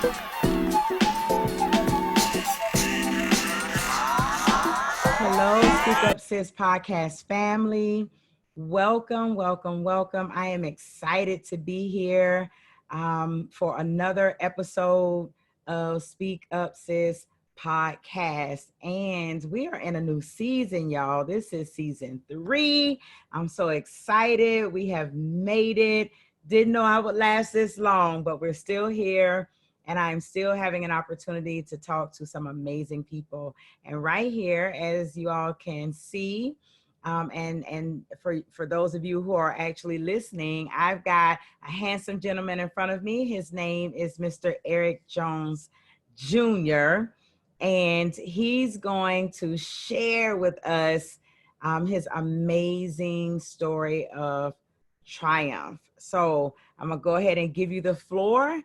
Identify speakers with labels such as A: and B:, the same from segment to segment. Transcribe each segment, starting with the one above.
A: Hello, Speak Up Sis Podcast family. Welcome, welcome, welcome. I am excited to be here for another episode of Speak Up Sis Podcast. And we are in a new season, y'all. This is season 3. I'm so excited. We have made it. Didn't know I would last this long, but we're still here. And I'm still having an opportunity to talk to some amazing people. And right here, as you all can see, and for those of you who are actually listening, I've got a handsome gentleman in front of me. His name is Mr. Eric Jones Jr., and he's going to share with us his amazing story of triumph. So I'm going to go ahead and give you the floor,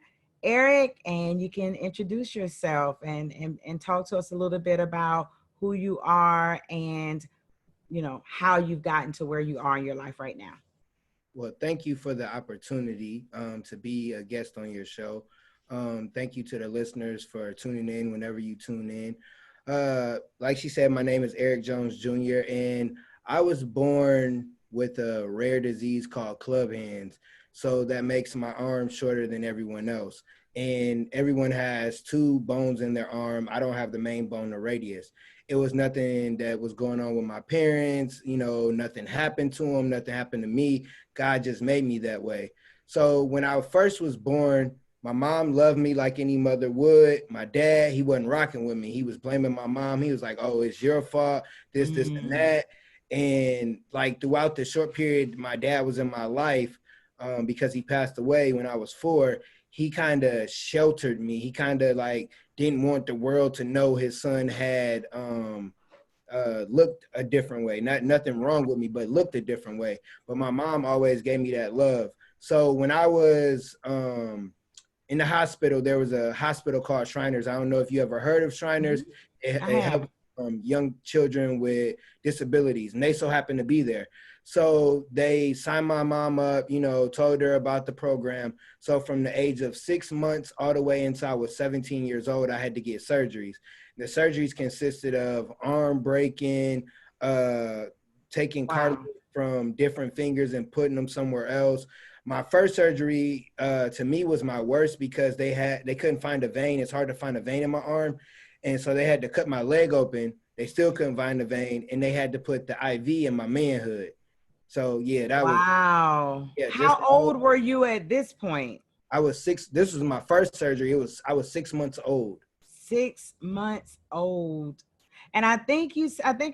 A: Eric, and you can introduce yourself and talk to us a little bit about who you are and, you know, how you've gotten to where you are in your life right now.
B: Well, thank you for the opportunity to be a guest on your show. Thank you to the listeners for tuning in whenever you tune in. Like she said, my name is Eric Jones Jr., and I was born with a rare disease called club hands. So that makes my arm shorter than everyone else. And everyone has 2 bones in their arm. I don't have the main bone, the radius. It was nothing that was going on with my parents. You know, nothing happened to them. Nothing happened to me. God just made me that way. So when I first was born, my mom loved me like any mother would. My dad, he wasn't rocking with me. He was blaming my mom. He was like, oh, it's your fault, this, and that. And like throughout the short period my dad was in my life, because he passed away when I was 4, he kind of sheltered me. He kind of like didn't want the world to know his son had looked a different way. Nothing wrong with me, but looked a different way. But my mom always gave me that love. So when I was in the hospital, there was a hospital called Shriners. I don't know if you ever heard of Shriners. It helps young children with disabilities, and they so happen to be there. So they signed my mom up, you know, told her about the program. So from the age of 6 months all the way until I was 17 years old, I had to get surgeries. The surgeries consisted of arm breaking, taking cartilage from different fingers and putting them somewhere else. My first surgery to me was my worst because they couldn't find a vein. It's hard to find a vein in my arm. And so they had to cut my leg open. They still couldn't find the vein, and they had to put the IV in my manhood. So yeah, that was
A: wow. Yeah. How old were you at this point?
B: I was 6. This was my first surgery. I was 6 months old.
A: 6 months old. And I think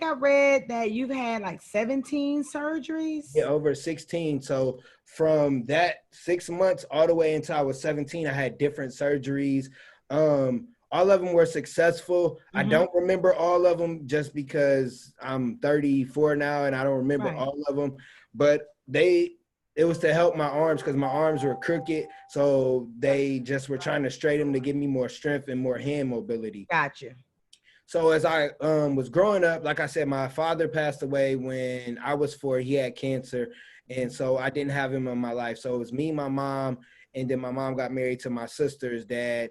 A: I read that you've had like 17 surgeries.
B: Yeah, over 16. So from that 6 months all the way until I was 17, I had different surgeries. All of them were successful. I don't remember all of them just because I'm 34 now and I don't remember all of them. But it was to help my arms because my arms were crooked. So they just were trying to straighten them to give me more strength and more hand mobility.
A: Gotcha.
B: So as I was growing up, like I said, my father passed away when I was 4. He had cancer. And so I didn't have him in my life. So it was me, my mom, and then my mom got married to my sister's dad.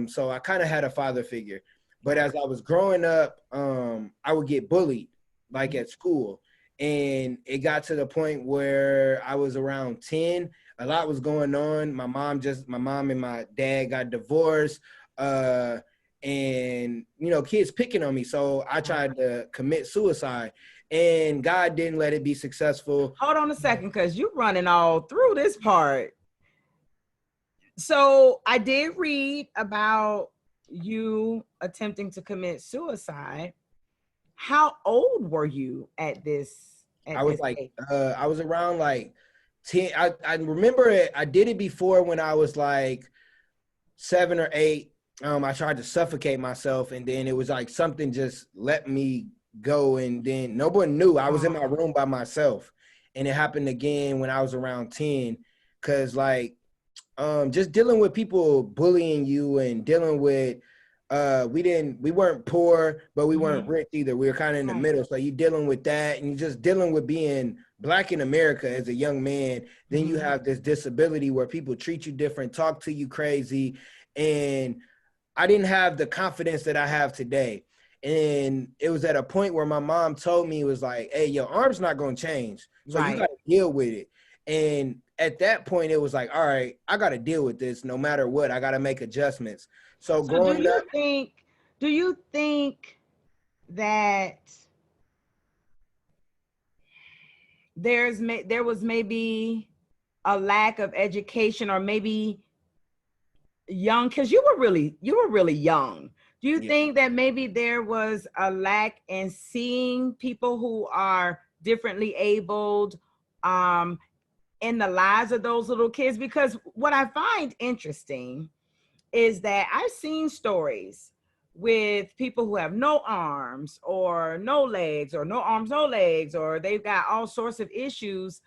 B: So I kind of had a father figure. But as I was growing up, I would get bullied, like at school. And it got to the point where I was around 10. A lot was going on. My mom and my dad got divorced. And, you know, kids picking on me. So I tried to commit suicide. And God didn't let it be successful.
A: Hold on a second, because you're running all through this part. So I did read about you attempting to commit suicide. How old were you at this?
B: I was like, I was around like 10. I remember it. I did it before when I was like 7 or 8. I tried to suffocate myself, and then it was like something just let me go, and then no one knew. I was in my room by myself, and it happened again when I was around 10. Cause like, just dealing with people bullying you and dealing with we weren't poor, but we weren't rich either. We were kind of in the
A: Right.
B: middle. So you dealing with that, and you just dealing with being Black in America as a young man. Then you have this disability where people treat you different, talk to you crazy. And I didn't have the confidence that I have today. And it was at a point where my mom told me, it was like, hey, your arm's not going to change. So you got to deal with it. And at that point, it was like, all right, I got to deal with this no matter what. I got to make adjustments. So growing up.
A: Do you think that there was maybe a lack of education, or maybe young, because you were really young. Do you think that maybe there was a lack in seeing people who are differently abled in the lives of those little kids? Because what I find interesting is that I've seen stories with people who have no arms or no legs, or no arms, no legs, or they've got all sorts of issues.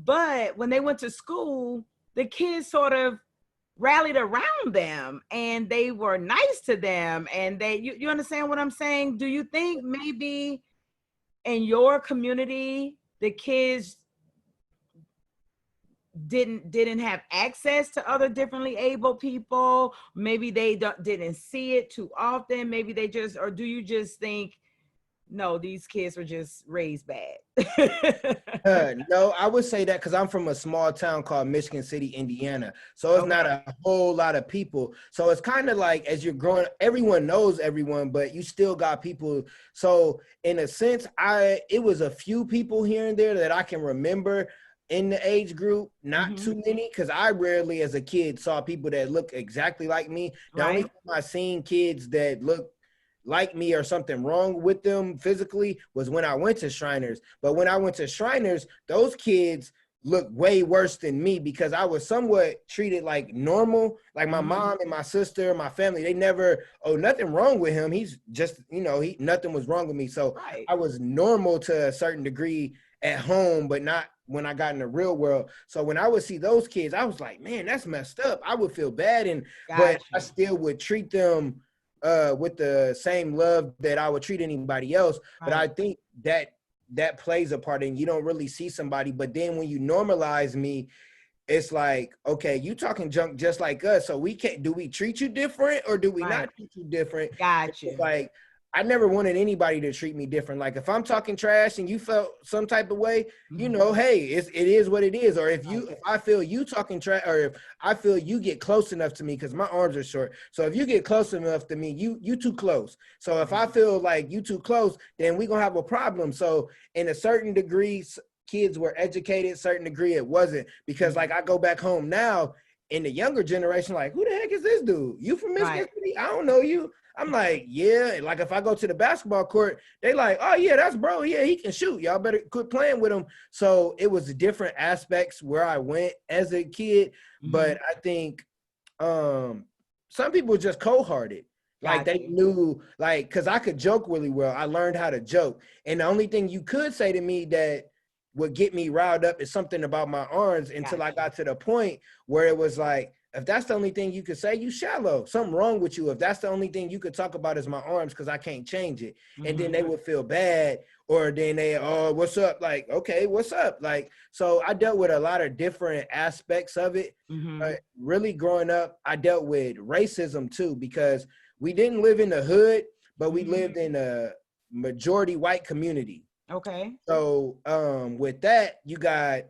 A: But when they went to school, the kids sort of rallied around them and they were nice to them. And you understand what I'm saying? Do you think maybe in your community, the kids didn't have access to other differently able people? Maybe they didn't see it too often. Maybe they just, or do you just think, no, these kids were just raised bad?
B: No, I would say that because I'm from a small town called Michigan City, Indiana. So it's not a whole lot of people. So it's kind of like as you're growing, everyone knows everyone, but you still got people. So in a sense, it was a few people here and there that I can remember in the age group, not too many, because I rarely as a kid saw people that look exactly like me. The only time I seen kids that look like me or something wrong with them physically was when I went to Shriners. But when I went to Shriners, those kids looked way worse than me because I was somewhat treated like normal. Like my mom and my sister, my family, they never, nothing wrong with him. He's just, nothing was wrong with me. So I was normal to a certain degree at home, but not when I got in the real world. So when I would see those kids, I was like, man, that's messed up. I would feel bad. But I still would treat them with the same love that I would treat anybody else. But I think that plays a part, and you don't really see somebody. But then when you normalize me, it's like, okay, you talking junk just like us. So do we treat you different or do we not treat you different?
A: Gotcha.
B: Like, I never wanted anybody to treat me different. Like if I'm talking trash and you felt some type of way, hey, it is what it is. Or if I feel you talking trash, or if I feel you get close enough to me, because my arms are short. So if you get close enough to me, you too close. So if I feel like you too close, then we gonna have a problem. So in a certain degree, kids were educated, certain degree it wasn't. Because like I go back home now, in the younger generation, like, who the heck is this dude? You from Michigan City? I don't know you. I'm like, yeah. Like if I go to the basketball court, they like, oh yeah, that's bro. Yeah, he can shoot. Y'all better quit playing with him. So it was different aspects where I went as a kid. But I think some people were just cold-hearted. Like they knew, like, because I could joke really well. I learned how to joke. And the only thing you could say to me that would get me riled up is something about my arms until I got to the point where it was like, if that's the only thing you could say, you shallow. Something wrong with you. If that's the only thing you could talk about is my arms because I can't change it. And then they would feel bad, or then what's up? Like, okay, what's up? Like, so I dealt with a lot of different aspects of it. But really growing up, I dealt with racism too, because we didn't live in the hood, but we lived in a majority white community.
A: Okay.
B: So with that, you got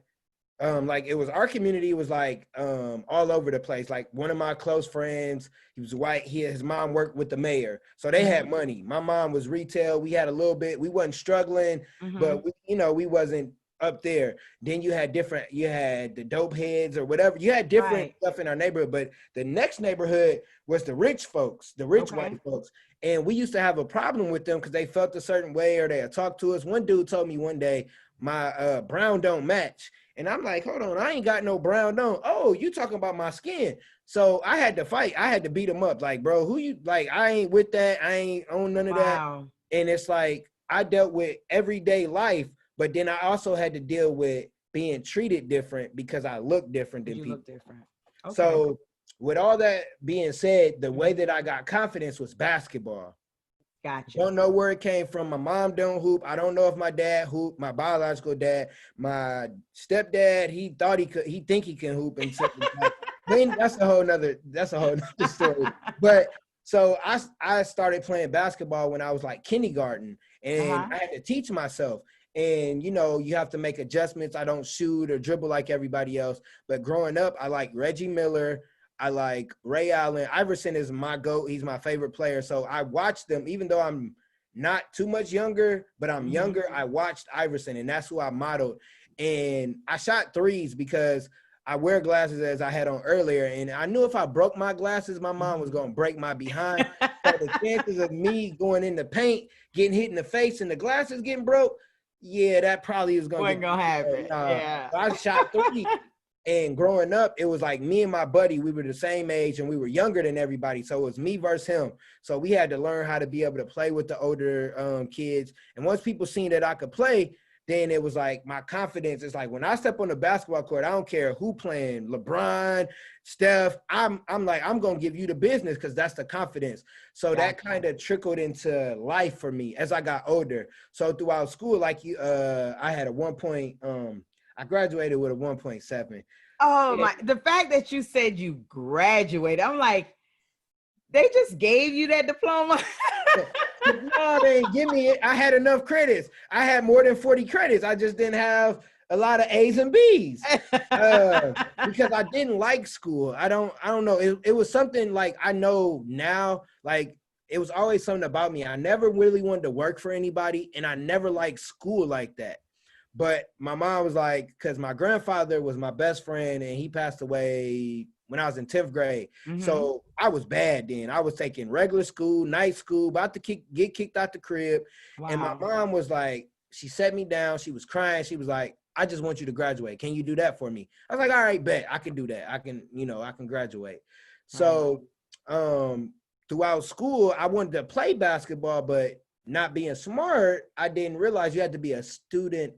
B: like it was our community was like all over the place. Like one of my close friends, he was white. His mom worked with the mayor, so they had money. My mom was retail. We had a little bit. We wasn't struggling, but we wasn't up there. Then you had the dope heads or whatever. You had different stuff in our neighborhood, but the next neighborhood was the rich folks, the rich white folks. And we used to have a problem with them because they felt a certain way or they had talked to us. One dude told me one day, my brown don't match. And I'm like, hold on, I ain't got no brown don't. Oh, you talking about my skin. So I had to fight. I had to beat him up. Like, bro, who you, like, I ain't with that. I ain't on none of that. And it's like, I dealt with everyday life, but then I also had to deal with being treated different because I look different than people.
A: Look different. Okay.
B: So with all that being said, the way that I got confidence was basketball.
A: Gotcha.
B: Don't know where it came from. My mom don't hoop. I don't know if my dad hoop. My biological dad, my stepdad, he thought he could. He think he can hoop, and then that's a whole nother story. But so I started playing basketball when I was like kindergarten, and I had to teach myself. And you know, you have to make adjustments. I don't shoot or dribble like everybody else. But growing up, I like Reggie Miller. I like Ray Allen. Iverson is my GOAT. He's my favorite player. So I watched them, even though I'm not too much younger, but I'm younger. I watched Iverson, and that's who I modeled. And I shot threes because I wear glasses, as I had on earlier. And I knew if I broke my glasses, my mom was going to break my behind. So the chances of me going in the paint, getting hit in the face, and the glasses getting broke, yeah, that probably is going
A: to happen. Yeah.
B: So I shot threes. And growing up, it was like me and my buddy, we were the same age and we were younger than everybody. So it was me versus him. So we had to learn how to be able to play with the older kids. And once people seen that I could play, then it was like my confidence. It's like when I step on the basketball court, I don't care who playing, LeBron, Steph, I'm like, I'm going to give you the business because that's the confidence. So that kind of trickled into life for me as I got older. So throughout school, like I had a I graduated with a 1.7.
A: Oh my, the fact that you said you graduated, I'm like, they just gave you that diploma?
B: No, they didn't give me it. I had enough credits. I had more than 40 credits. I just didn't have a lot of A's and B's because I didn't like school. I don't know. It was something like I know now, like it was always something about me. I never really wanted to work for anybody, and I never liked school like that. But my mom was like, because my grandfather was my best friend and he passed away when I was in 10th grade. So I was bad then. I was taking regular school, night school, about to get kicked out the crib. Wow. And my mom was like, she sat me down. She was crying. She was like, I just want you to graduate. Can you do that for me? I was like, all right, bet. I can do that. I can graduate. So throughout school, I wanted to play basketball, but not being smart, I didn't realize you had to be a student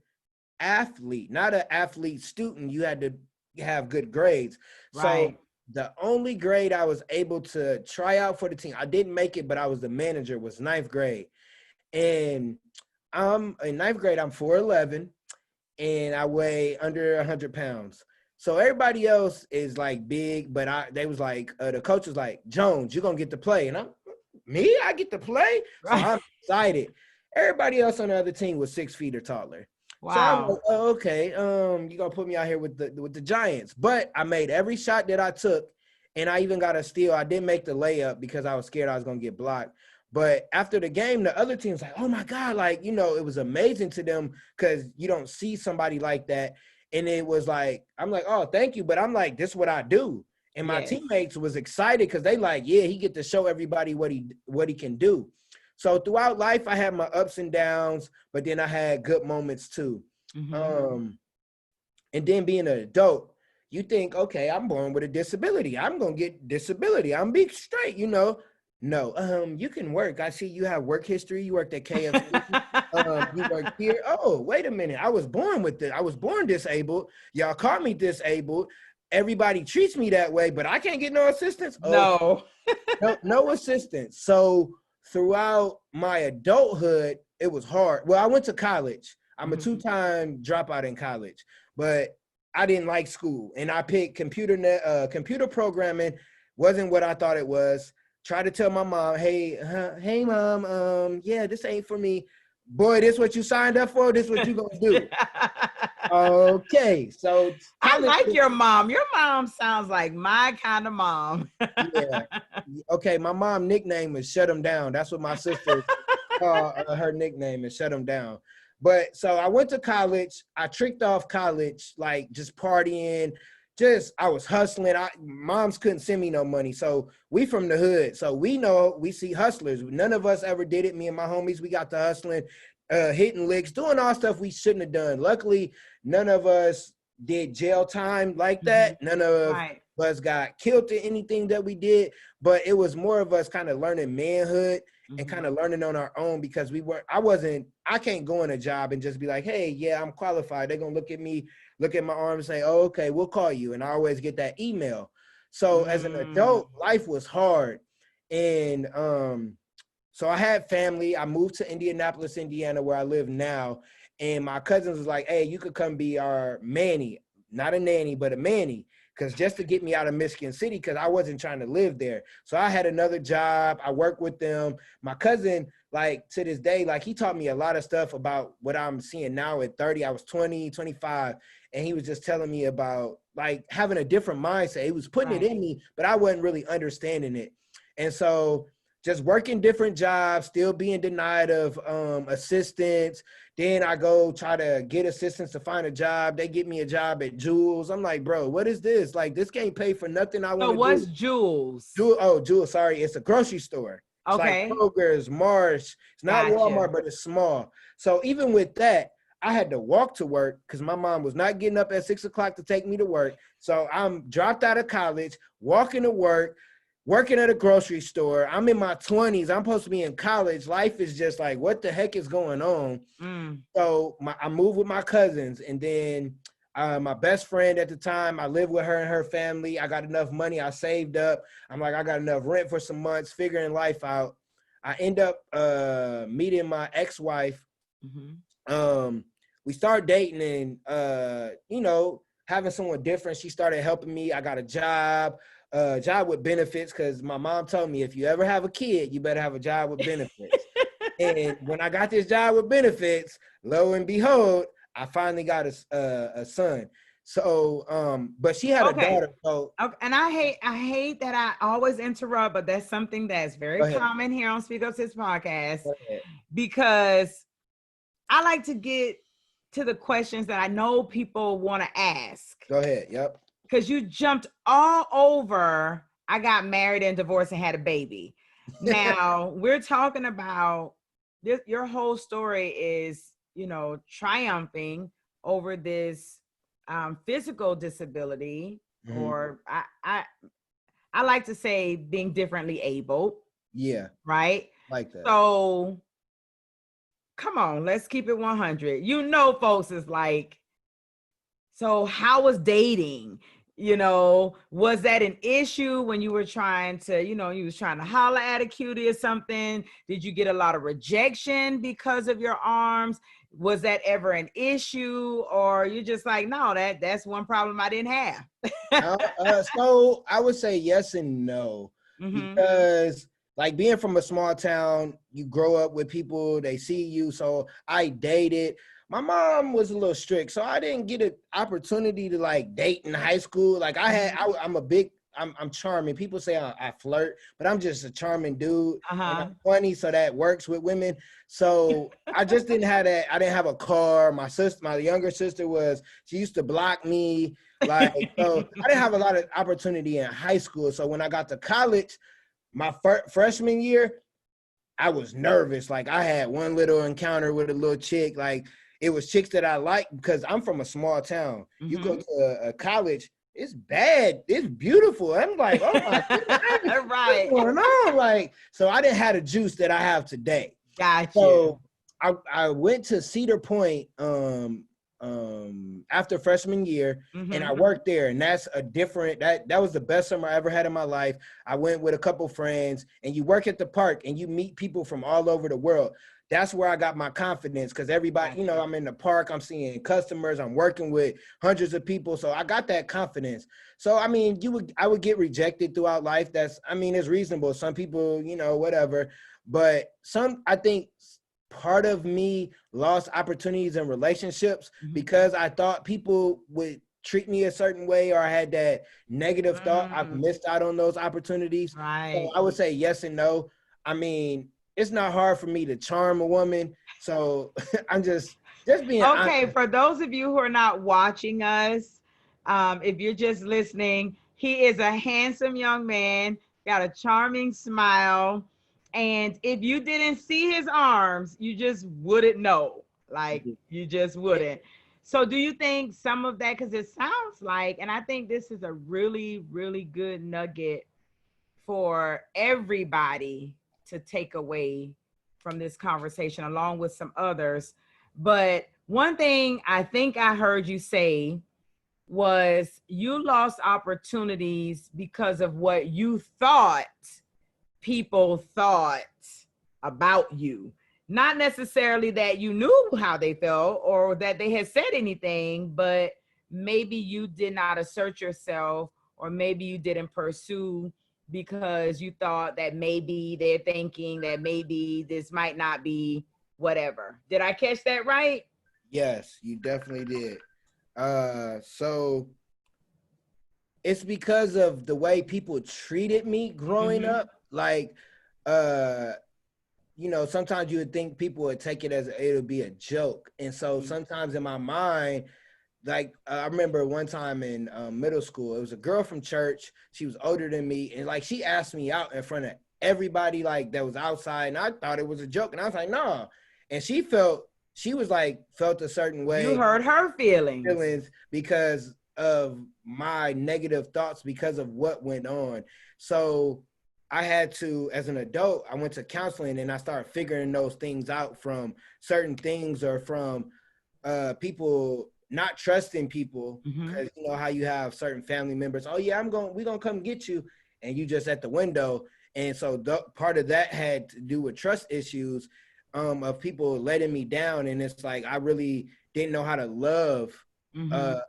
B: athlete, not an athlete student. You had to have good grades. So the only grade I was able to try out for the team, I didn't make it, but I was the manager, was 9th grade. And I'm in 9th grade, I'm 4'11", and I weigh under 100 pounds. So everybody else is like big, but they was like, the coach was like, Jones, you're gonna get to play. And I get to play? So I'm excited. Everybody else on the other team was 6 feet or taller. Wow. So I'm like, oh, okay, you're going to put me out here with the Giants. But I made every shot that I took, and I even got a steal. I didn't make the layup because I was scared I was going to get blocked. But after the game, the other team's like, oh, my God, like, it was amazing to them because you don't see somebody like that. And it was like, I'm like, oh, thank you. But I'm like, this is what I do. And my teammates was excited because they like, yeah, he get to show everybody what he can do. So throughout life, I had my ups and downs, but then I had good moments too. And then being an adult, you think, okay, I'm born with a disability. I'm going to get disability. I'm be straight, No, you can work. I see you have work history. You worked at KFC. You worked here. Oh, wait a minute. I was born with it. I was born disabled. Y'all call me disabled. Everybody treats me that way, but I can't get no assistance.
A: No.
B: No assistance. So throughout my adulthood, it was hard. Well, I went to college. I'm a 2-time dropout in college, but I didn't like school. And I picked computer programming. Wasn't what I thought it was. Tried to tell my mom, hey, mom, yeah, this ain't for me. Boy, this what you signed up for? This what you gonna do? Okay, so
A: I like your mom. Your mom sounds like my kind of mom.
B: Yeah. Okay, my mom nickname is Shut 'em Down. That's what my sister called her nickname is Shut 'em Down. But so I went to college. I tricked off college, like just partying. I was hustling. Moms couldn't send me no money. So we from the hood. So we see hustlers. None of us ever did it. Me and my homies, we got to hustling, hitting licks, doing all stuff we shouldn't have done. Luckily, none of us did jail time like that. None of us got killed to anything that we did. But it was more of us kind of learning manhood and kind of learning on our own because I can't go in a job and just be like, hey, yeah, I'm qualified. They're going to look at me, look at my arm and say, oh, okay, we'll call you. And I always get that email. So as an adult, life was hard. And so I had family. I moved to Indianapolis, Indiana, where I live now. And my cousins was like, hey, you could come be our Manny, not a nanny, but a Manny. Because just to get me out of Michigan City, because I wasn't trying to live there. So I had another job. I worked with them. My cousin, like to this day, like he taught me a lot of stuff about what I'm seeing now at 30. I was 20, 25. And he was just telling me about like having a different mindset. He was putting it in me, but I wasn't really understanding it. And so just working different jobs, still being denied of assistance. Then I go try to get assistance to find a job. They get me a job at Jules. I'm like, bro, what is this? Like, this can't pay for nothing I want to do.
A: So what's Jules?
B: Jules, sorry. It's a grocery store. It's like Kroger's, Marsh. It's not Walmart, but it's small. So even with that, I had to walk to work because my mom was not getting up at 6 o'clock to take me to work. So I'm dropped out of college, walking to work, working at a grocery store. I'm in my 20s. I'm supposed to be in college. Life is just like, what the heck is going on? So I moved with my cousins. And then my best friend at the time, I lived with her and her family. I got enough money. I saved up. I'm like, I got enough rent for some months, figuring life out. I end up meeting my ex-wife. We started dating and, having someone different. She started helping me. I got a job with benefits because my mom told me if you ever have a kid, you better have a job with benefits. And when I got this job with benefits, lo and behold, I finally got a son. So, but she had a daughter. So,
A: and I hate that I always interrupt, but that's something that's very common here on Speak Up Sis Podcast, because I like to get to the questions that I know people want to ask.
B: Go ahead. Yep.
A: Because you jumped all over, I got married and divorced and had a baby. Now we're talking about this, your whole story is, triumphing over this physical disability, or I like to say being differently abled.
B: Yeah.
A: Right?
B: Like that.
A: So come on, let's keep it 100. Folks is like, so how was dating? Was that an issue when you were trying to, you was trying to holler at a cutie or something? Did you get a lot of rejection because of your arms? Was that ever an issue? Or you just like, no, that's one problem I didn't have?
B: So I would say yes and no, because like being from a small town, you grow up with people, they see you. So I dated. My mom was a little strict, so I didn't get an opportunity to like date in high school. Like I'm charming. People say I flirt, but I'm just a charming dude. And I'm funny, so that works with women. So I just didn't have that. I didn't have a car. My younger sister she used to block me. Like, so I didn't have a lot of opportunity in high school. So when I got to college, my freshman year, I was nervous. Like I had one little encounter with a little chick. Like it was chicks that I liked because I'm from a small town. You go to a college, it's bad. It's beautiful. I'm like, oh my goodness, what's going on? Like, so I didn't have the juice that I have today.
A: Gotcha.
B: So I went to Cedar Point after freshman year, and I worked there, and that's that was the best summer I ever had in my life. I went with a couple friends, and you work at the park and you meet people from all over the world. That's where I got my confidence, because everybody, I'm in the park, I'm seeing customers, I'm working with hundreds of people, so I got that confidence. So I mean, I would get rejected throughout life. It's reasonable. Some people, whatever, but I think part of me lost opportunities in relationships because I thought people would treat me a certain way, or I had that negative thought. I've missed out on those opportunities.
A: Right.
B: So I would say yes and no. I mean, it's not hard for me to charm a woman. So I'm just being honest.
A: For those of you who are not watching us, if you're just listening, he is a handsome young man, got a charming smile. And if you didn't see his arms, you just wouldn't know. Like, you just wouldn't. So do you think some of that, because it sounds like, and I think this is a really, really good nugget for everybody to take away from this conversation, along with some others. But one thing I think I heard you say was you lost opportunities because of what you thought people thought about you. Not necessarily that you knew how they felt or that they had said anything, but maybe you did not assert yourself, or maybe you didn't pursue because you thought that maybe they're thinking that maybe this might not be whatever. Did I catch that right?
B: Yes, you definitely did. So it's because of the way people treated me growing up. Like, sometimes you would think people would take it as it would be a joke. And so sometimes in my mind, like I remember one time in middle school, it was a girl from church. She was older than me. And like, she asked me out in front of everybody like that was outside. And I thought it was a joke. And I was like, nah. And she felt a certain way.
A: You hurt her feelings
B: because of my negative thoughts because of what went on. So I had to, as an adult, I went to counseling and I started figuring those things out from certain things, or from people not trusting people, because you know how you have certain family members. Oh yeah, we're gonna come get you, and you just at the window. And so part of that had to do with trust issues, of people letting me down. And it's like I really didn't know how to love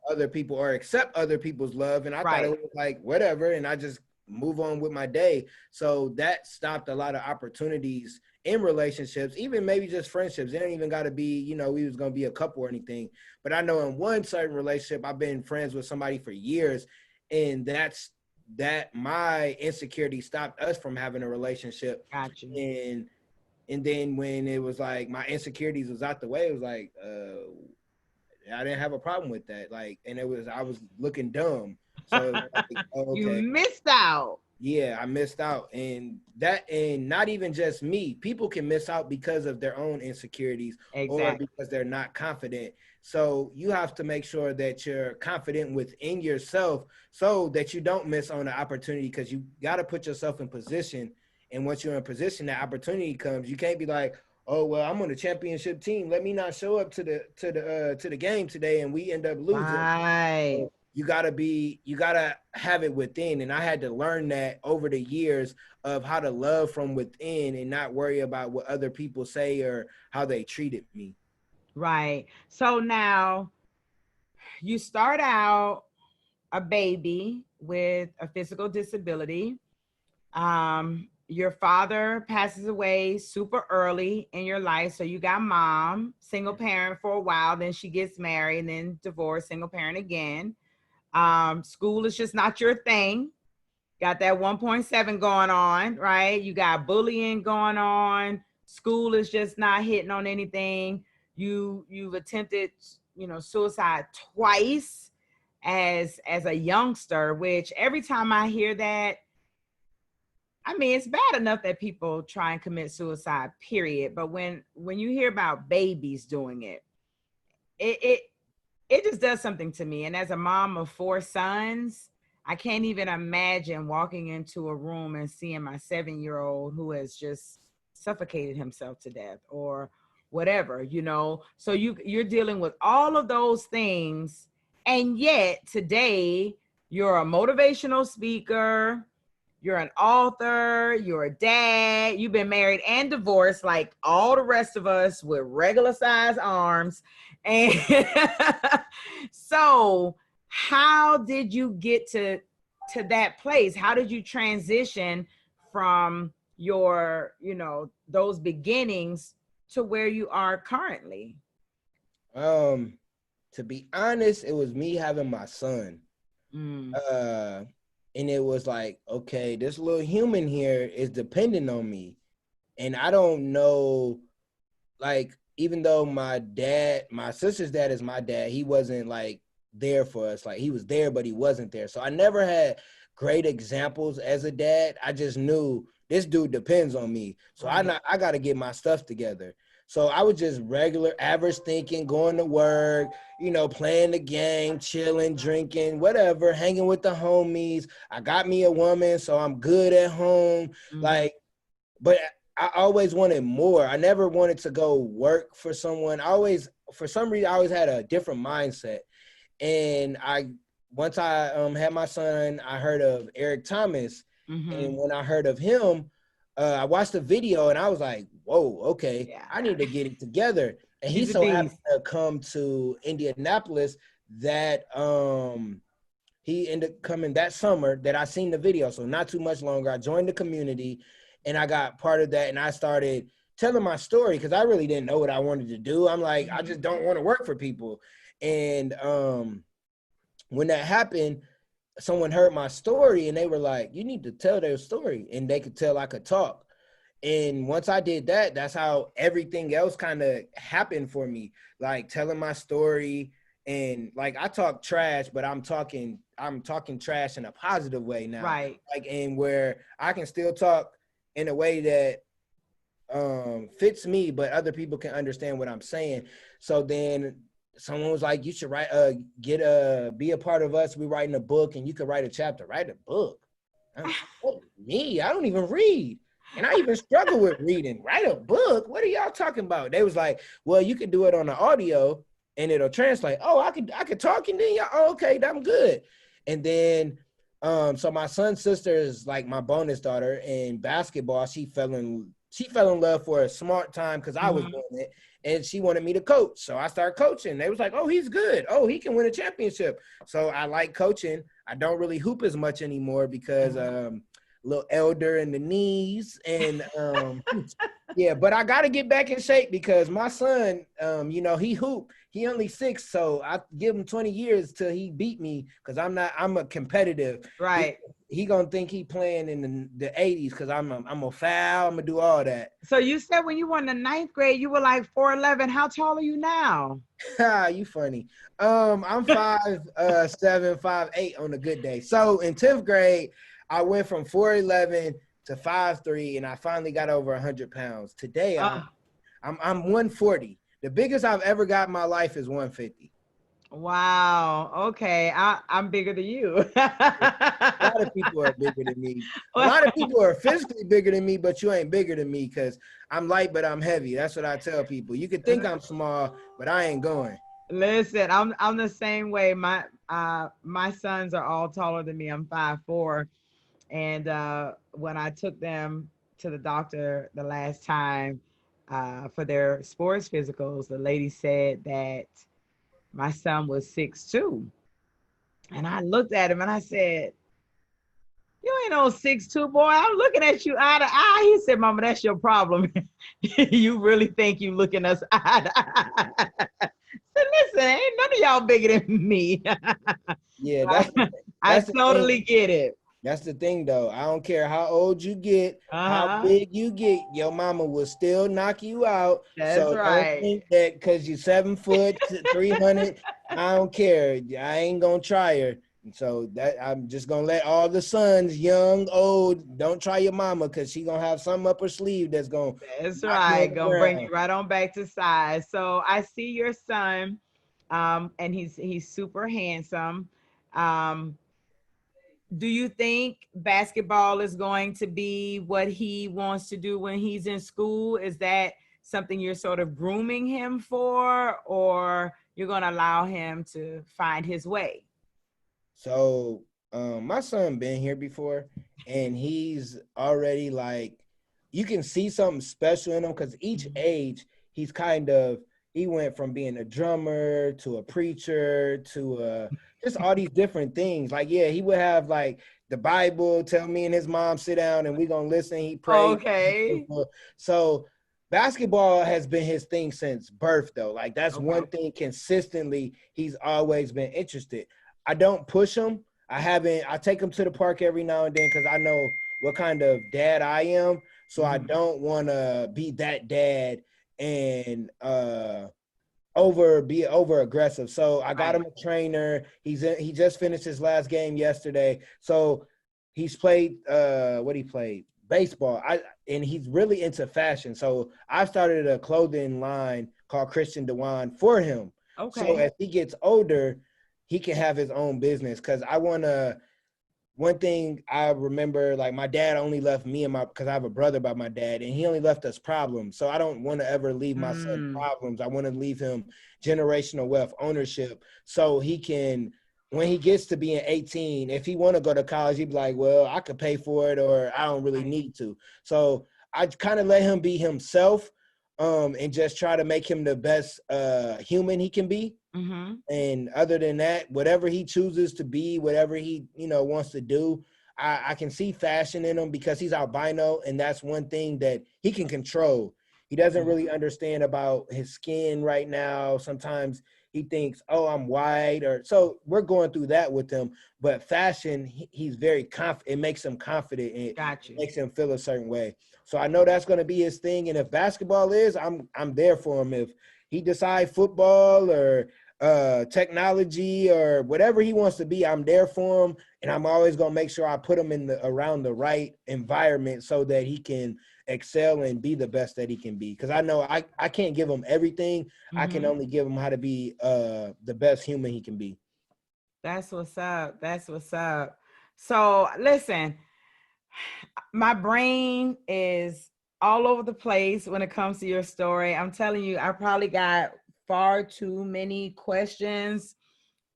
B: other people or accept other people's love, and I thought it was like whatever, and I just move on with my day. So that stopped a lot of opportunities in relationships, even maybe just friendships. It ain't even got to be, we was going to be a couple or anything. But I know in one certain relationship, I've been friends with somebody for years, and that my insecurity stopped us from having a relationship.
A: Gotcha.
B: And then when it was like my insecurities was out the way, it was like, I didn't have a problem with that. Like, and I was looking dumb. So like, okay.
A: You missed out.
B: Yeah, I missed out. And not even just me. People can miss out because of their own insecurities, or because they're not confident. So you have to make sure that you're confident within yourself so that you don't miss on the opportunity, because you got to put yourself in position. And once you're in position, that opportunity comes. You can't be like, oh, well, I'm on the championship team. Let me not show up to the game today, and we end up losing.
A: Right.
B: So you gotta have it within. And I had to learn that over the years of how to love from within and not worry about what other people say or how they treated me.
A: Right. So now you start out a baby with a physical disability. Your father passes away super early in your life. So you got mom, single parent for a while, then she gets married, and then divorced, single parent again. School is just not your thing. Got that 1.7 going on, right? You got bullying going on. School is just not hitting on anything. You've attempted, suicide twice as a youngster, which every time I hear that, I mean, it's bad enough that people try and commit suicide, period. But when you hear about babies doing it, it just does something to me. And as a mom of 4 sons, I can't even imagine walking into a room and seeing my 7-year-old who has just suffocated himself to death or whatever, So you're dealing with all of those things. And yet today you're a motivational speaker, you're an author, you're a dad, you've been married and divorced like all the rest of us with regular size arms. And so how did you get to that place? How did you transition from your, those beginnings to where you are currently?
B: To be honest, it was me having my son. And it was like, okay, this little human here is dependent on me. And I don't know, like, even though my sister's dad is my dad, he wasn't like there for us. Like, he was there, but he wasn't there. So I never had great examples as a dad. I just knew this dude depends on me. So I got to get my stuff together. So I was just regular, average thinking, going to work, playing the game, chilling, drinking, whatever, hanging with the homies. I got me a woman, so I'm good at home. Like, but I always wanted more. I never wanted to go work for someone. For some reason, I always had a different mindset. And once I had my son, I heard of Eric Thomas.
A: Mm-hmm.
B: And when I heard of him, I watched the video and I was like, whoa, okay,
A: Yeah.
B: I need to get it together. And he
A: He's a
B: so happened
A: beast.
B: to come to Indianapolis that he ended up coming that summer that I seen the video. So not too much longer. I joined the community and I got part of that, and I started telling my story because I really didn't know what I wanted to do. I'm like, I just don't want to work for people. And when that happened, someone heard my story and they were like, you need to tell their story. And they could tell I could talk. And once I did that, that's how everything else kind of happened for me. Like telling my story, and like I talk trash, but I'm talking trash in a positive way now.
A: Right.
B: Like, and where I can still talk in a way that fits me, but other people can understand what I'm saying. So then someone was like, you should write be a part of us. We're writing a book and you could write a chapter. Write a book. Me? I don't even read. And I even struggle with reading. Write a book? What are y'all talking about? They was like, well, you could do it on the audio and it'll translate. Oh, I could talk, and then y'all, oh, okay, I'm good. And then so my son's sister is like my bonus daughter in basketball. She fell in love for a smart time because I was doing it, and she wanted me to coach. So I started coaching. They was like, oh, he's good. Oh, he can win a championship. So I like coaching. I don't really hoop as much anymore because a little elder in the knees, and yeah, but I got to get back in shape because my son, he hoop. He only 6, so I give him 20 years till he beat me because I'm a competitive.
A: Right.
B: He gonna think he playing in the 80s because I'm a foul. I'm gonna do all that.
A: So you said when you were in the 9th grade, you were like 4'11". How tall are you now?
B: You funny. I'm 5'7", 5'8" on a good day. So in 10th grade, I went from 4'11" to 5'3", and I finally got over 100 pounds. Today, I'm 140. The biggest I've ever got in my life is 150.
A: Wow. Okay. I'm bigger than you.
B: A lot of people are bigger than me. A lot of people are physically bigger than me, but you ain't bigger than me because I'm light, but I'm heavy. That's what I tell people. You could think I'm small, but I ain't going.
A: Listen, I'm the same way. My sons are all taller than me. I'm 5'4". And when I took them to the doctor the last time for their sports physicals, the lady said that my son was 6'2". And I looked at him and I said, you ain't no 6'2", boy. I'm looking at you eye to eye. He said, Mama, that's your problem. You really think you looking us eye to eye. I said, listen, ain't none of y'all bigger than me.
B: Yeah,
A: I
B: that's the
A: totally
B: thing.
A: get it.
B: That's the thing, though. I don't care how old you get, how
A: Uh-huh.
B: big you get, your mama will still knock you out.
A: That's
B: So don't
A: right.
B: think that because you're 7 foot, 300, I don't care. I ain't going to try her. And so that I'm just going to let all the sons, young, old, don't try your mama because she going to have something up her sleeve that's going to
A: That's
B: knock you on
A: right.
B: the
A: Gonna bring you
B: ground.
A: right on back to size. So I see your son, and he's super handsome. Um, do you think basketball is going to be what he wants to do when he's in school? Is that something you're sort of grooming him for, or you're going to allow him to find his way?
B: So my son been here before, and he's already like, you can see something special in him because each age he went from being a drummer to a preacher to just all these different things. Like, yeah, he would have like the Bible, tell me and his mom sit down and we gonna listen. He prayed.
A: Okay.
B: So basketball has been his thing since birth, though. Like that's
A: Okay.
B: one thing consistently he's always been interested. I don't push him. I take him to the park every now and then because I know what kind of dad I am. So I don't want to be that dad and be over aggressive. So I got him a trainer. He just finished his last game yesterday. So he's played he played? Baseball. And he's really into fashion. So I started a clothing line called Christian Dewan for him.
A: Okay.
B: So as he gets older, he can have his own business. Cause one thing I remember, like my dad only left me because I have a brother by my dad, and he only left us problems. So I don't want to ever leave my son problems. I want to leave him generational wealth ownership so he can when he gets to being 18, if he want to go to college, he'd be like, well, I could pay for it, or I don't really need to. So I kind of let him be himself, and just try to make him the best human he can be.
A: Mm-hmm.
B: And other than that, whatever he chooses to be, whatever he, wants to do, I can see fashion in him because he's albino, and that's one thing that he can control. He doesn't really understand about his skin right now. Sometimes he thinks, oh, I'm white, or so we're going through that with him. But fashion, he's very confident. It makes him confident, and it makes him feel a certain way. So I know that's going to be his thing. And if basketball is, I'm there for him. If he decides football or technology or whatever he wants to be, I'm there for him. And I'm always going to make sure I put him around the right environment so that he can excel and be the best that he can be. Because I know I can't give him everything. Mm-hmm. I can only give him how to be the best human he can be.
A: That's what's up. That's what's up. So listen, my brain is all over the place when it comes to your story. I'm telling you, I probably got far too many questions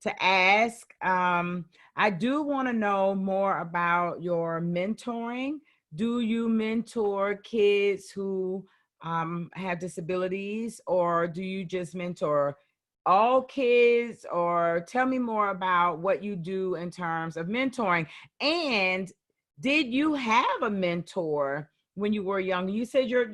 A: to ask. I do want to know more about your mentoring. Do you mentor kids who have disabilities, or do you just mentor all kids? Or tell me more about what you do in terms of mentoring. And did you have a mentor when you were young? You said your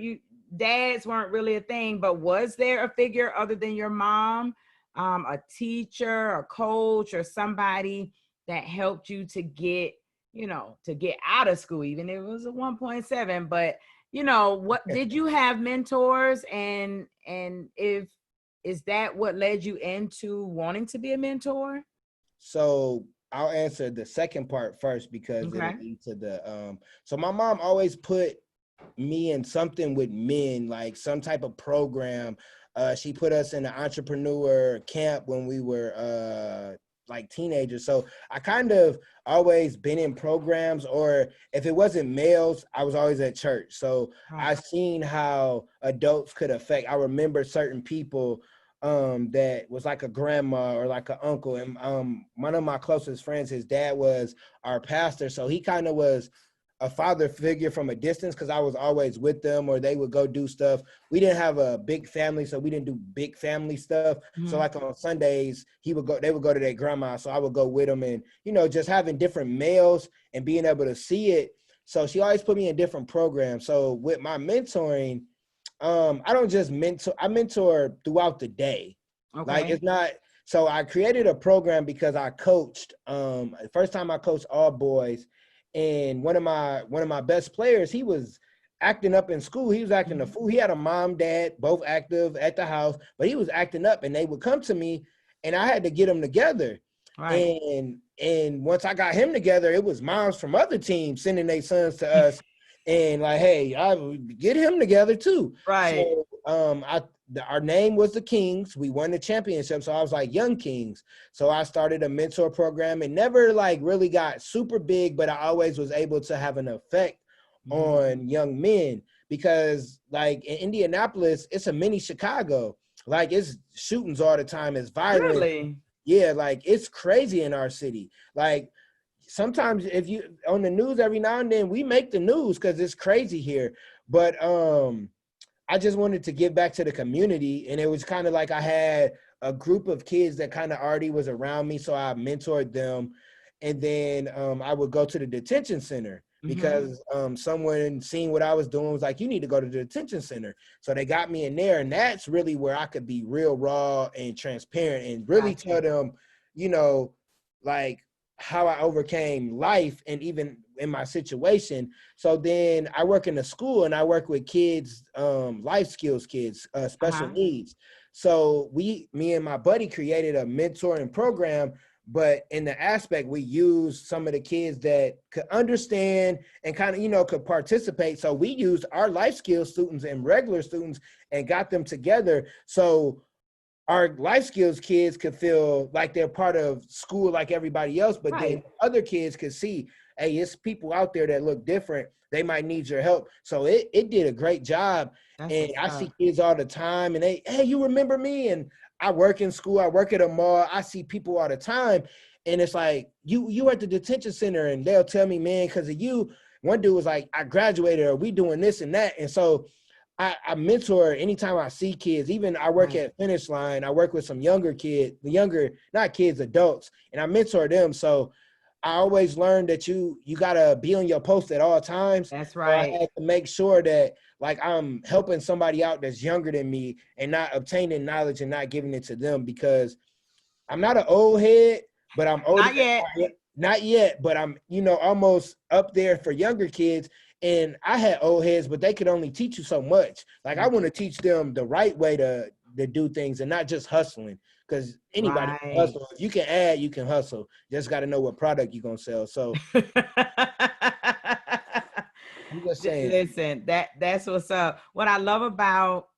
A: dads weren't really a thing, but was there a figure other than your mom, a teacher, a coach, or somebody that helped you to get out of school, even if it was a 1.7? But what did you have mentors, and is that what led you into wanting to be a mentor?
B: So I'll answer the second part first because it'll lead to the so my mom always put me in something with men, like some type of program. She put us in an entrepreneur camp when we were like teenagers. So I kind of always been in programs, or if it wasn't males, I was always at church. So I seen how adults could affect. I remember certain people that was like a grandma or like an uncle. And one of my closest friends, his dad was our pastor. So he kind of was a father figure from a distance because I was always with them, or they would go do stuff. We didn't have a big family, so we didn't do big family stuff. Mm-hmm. So like on Sundays, they would go to their grandma. So I would go with them, and, just having different males and being able to see it. So she always put me in different programs. So with my mentoring, I don't just mentor, I mentor throughout the day. Okay. Like it's not, so I created a program because I coached, first time I coached all boys, and one of my best players, he was acting up in school. He was acting a fool. He had a mom, dad, both active at the house, but he was acting up, and they would come to me, and I had to get them together. Right. And once I got him together, it was moms from other teams sending their sons to us. And like, hey, I would get him together too. Right. So our name was the Kings. We won the championship. So I was like Young Kings. So I started a mentor program. It never like really got super big, but I always was able to have an effect on young men, because like in Indianapolis, it's a mini Chicago. Like it's shootings all the time. It's violence. Really? Yeah, like it's crazy in our city. Like sometimes if you on the news every now and then, we make the news because it's crazy here. But I just wanted to give back to the community, and it was kind of like I had a group of kids that kind of already was around me, so I mentored them. And then I would go to the detention center because someone seeing what I was doing was like, you need to go to the detention center. So they got me in there, and that's really where I could be real raw and transparent and really tell them, like how I overcame life and even in my situation. So then I work in a school, and I work with kids, life skills kids, special needs. So me and my buddy created a mentoring program, but in the aspect we used some of the kids that could understand and kind of, could participate. So we used our life skills students and regular students and got them together. So our life skills kids could feel like they're part of school like everybody else, but then other kids could see, hey, it's people out there that look different. They might need your help. So it did a great job. And I see kids all the time, and hey, you remember me? And I work in school, I work at a mall, I see people all the time. And it's like, you at the detention center, and they'll tell me, man, because of you. One dude was like, I graduated, or we doing this and that. And so I mentor anytime I see kids. Even I work at Finish Line. I work with some younger kids, not kids, adults, and I mentor them. So I always learn that you gotta be on your post at all times.
A: That's
B: So I
A: right.
B: have to make sure that like I'm helping somebody out that's younger than me and not obtaining knowledge and not giving it to them, because I'm not an old head, but I'm older.
A: Not yet.
B: Not yet, but I'm, almost up there for younger kids. And I had old heads, but they could only teach you so much. Like I want to teach them the right way to do things and not just hustling, because anybody can hustle. If you can add, you can hustle. Just got to know what product you're going to sell. So I'm just saying.
A: Listen, that's what's up. What I love about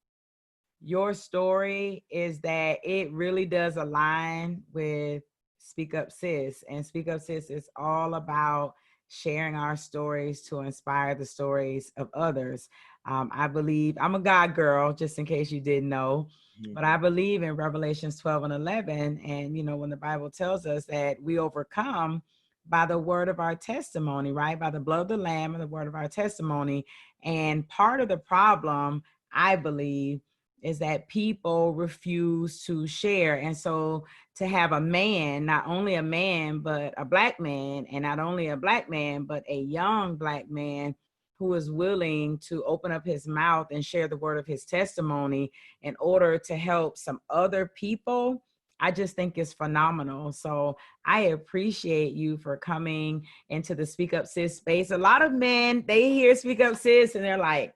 A: your story is that it really does align with Speak Up Sis. And Speak Up Sis is all about sharing our stories to inspire the stories of others. I believe, I'm a God girl, just in case you didn't know, but I believe in Revelations 12:11. And, when the Bible tells us that we overcome by the word of our testimony, right? By the blood of the Lamb and the word of our testimony. And part of the problem, I believe, is that people refuse to share. And so to have a man, not only a man, but a Black man, and not only a Black man, but a young Black man who is willing to open up his mouth and share the word of his testimony in order to help some other people, I just think it's phenomenal. So I appreciate you for coming into the Speak Up Sis space. A lot of men, they hear Speak Up Sis and they're like,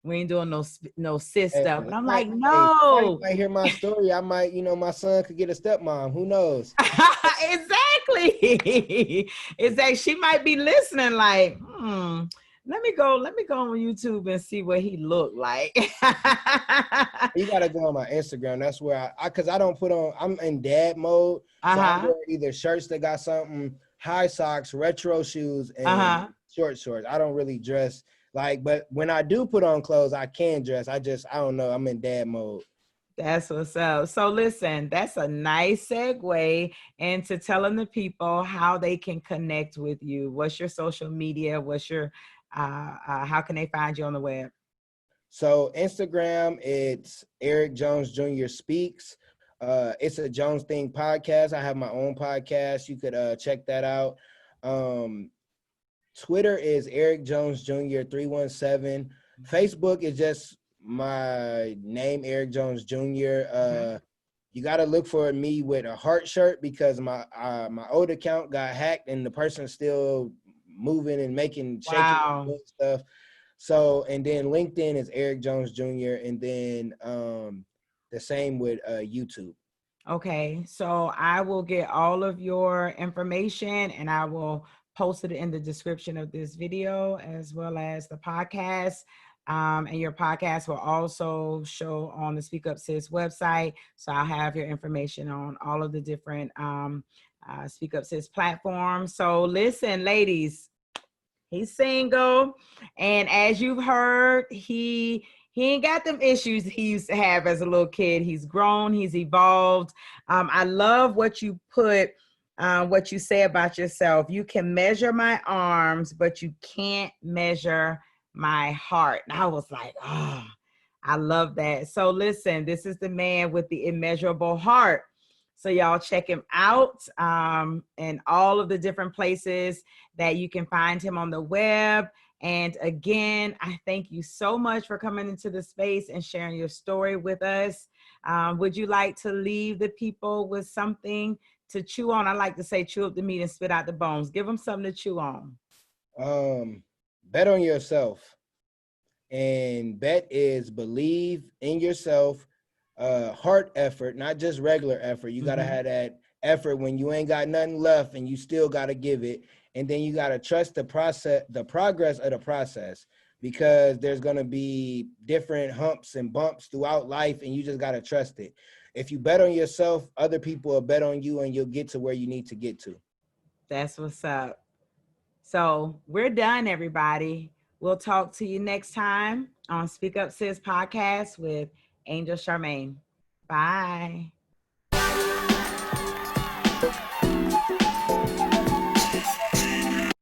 A: we ain't doing no sis stuff. But I'm like, no.
B: I hear my story. I might, my son could get a stepmom. Who knows?
A: Exactly. Exactly. She might be listening like, let me go on YouTube and see what he looked like.
B: You gotta go on my Instagram. That's where because I don't put on, I'm in dad mode. So I wear either shirts that got something, high socks, retro shoes, and short shorts. I don't really dress but when I do put on clothes, I can dress. I don't know. I'm in dad mode.
A: That's what's up. So listen, that's a nice segue into telling the people how they can connect with you. What's your social media? What's your, how can they find you on the web?
B: So Instagram, it's Eric Jones Jr. Speaks. It's a Jones Thing podcast. I have my own podcast. You could check that out. Twitter is Eric Jones Jr. 317. Facebook is just my name, Eric Jones Jr. You got to look for me with a heart shirt, because my old account got hacked and the person's still moving and shaking and stuff. So, and then LinkedIn is Eric Jones Jr. And then the same with YouTube.
A: Okay, so I will get all of your information and I will post it in the description of this video, as well as the podcast. And your podcast will also show on the Speak Up Sis website. So I'll have your information on all of the different Speak Up Sis platforms. So listen, ladies, he's single. And as you've heard, he ain't got them issues he used to have as a little kid. He's grown, he's evolved. I love what you put, what you say about yourself. You can measure my arms, but you can't measure my heart. And I was like, oh, I love that. So listen, this is the man with the immeasurable heart. So y'all check him out in all of the different places that you can find him on the web. And again, I thank you so much for coming into the space and sharing your story with us. Would you like to leave the people with something to chew on? I like to say, chew up the meat and spit out the bones. Give them something to chew on.
B: Bet on yourself. And bet is believe in yourself, heart effort, not just regular effort. You got to have that effort when you ain't got nothing left and you still got to give it. And then you got to trust the process, the progress of the process, because there's going to be different humps and bumps throughout life, and you just got to trust it. If you bet on yourself, other people will bet on you, and you'll get to where you need to get to.
A: That's what's up. So we're done, everybody. We'll talk to you next time on Speak Up Sis Podcast with Angel Charmaine. Bye.